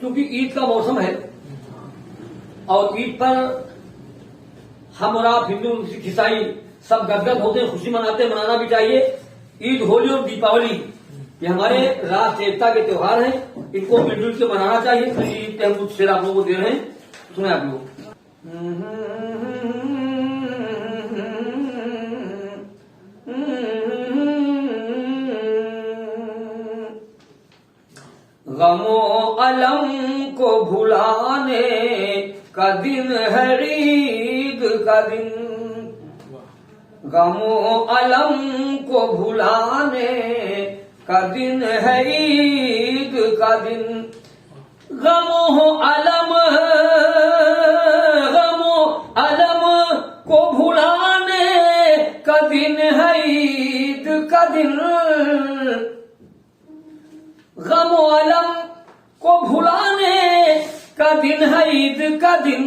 क्योंकि ईद का मौसम है और ईद पर हम और आप हिंदू सिख ईसाई सब गदगद होते हैं, खुशी मनाते हैं, मनाना भी चाहिए। ईद, होली और दीपावली ये हमारे राष्ट्र एकता के त्योहार हैं, इनको मिलजुल के मनाना चाहिए। तो ईद पे हम कुछ शेर आप लोगों को दे रहे हैं, सुने आप लोग। गमो अलम को भुलाने का दिन है ईद का दिन, गमो अलम को भुलाने का दिन है ईद का दिन। गमो अलम को भुलाने का दिन है ईद का दिन, गमो अलम को भुलाने का दिन है ईद का दिन,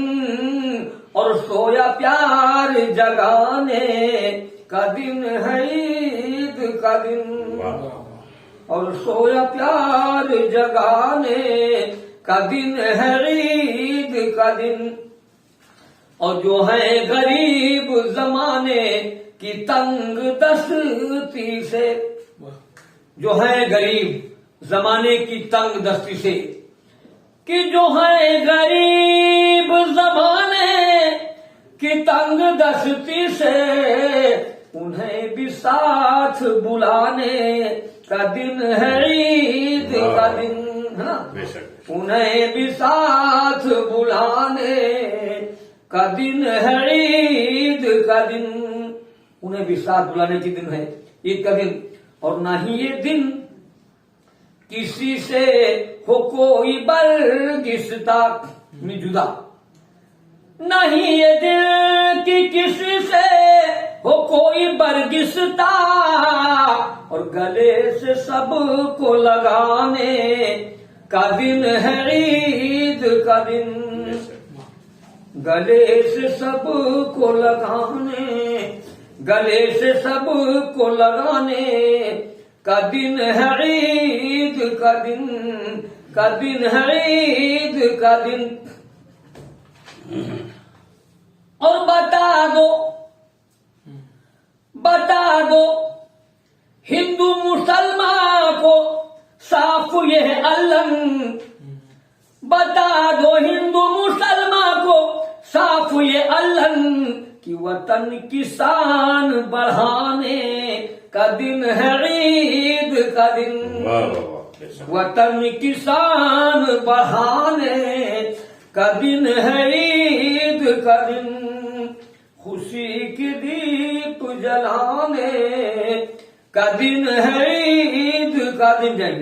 और सोया प्यार जगाने का दिन है ईद का दिन, और सोया प्यार जगाने का दिन है ईद का दिन। और जो है गरीब जमाने की तंग दस्ती से, जो है गरीब जमाने की तंग दस्ती से, कि जो है गरीब जमाने की तंग दस्ती से, उन्हें भी साथ बुलाने का दिन है ईद का दिन, है ना। उन्हें भी साथ बुलाने का दिन है ईद का दिन, उन्हें भी साथ बुलाने की दिन है ईद का दिन। और ना ही ये दिन किसी से हो कोई बरगिस्ता में जुदा, नहीं ये दिल की किसी से हो कोई बरगिस्ता, और गले से सबको लगाने का दिन है ईद का दिन, गले से सबको लगाने, गले से सबको लगाने का दिन है ईद का दिन, का दिन है ईद का दिन। और बता दो हिंदू मुसलमान को साफ ये है अल्लन, बता दो हिंदू मुसलमान को साफ ये अल्लन, कि वतन की शान बढ़ाने का दिन है ईद का दिन, वतन की शान बढ़ाने का दिन है ईद का दिन, खुशी की दीप जलाने का दिन है ईद का दिन। जय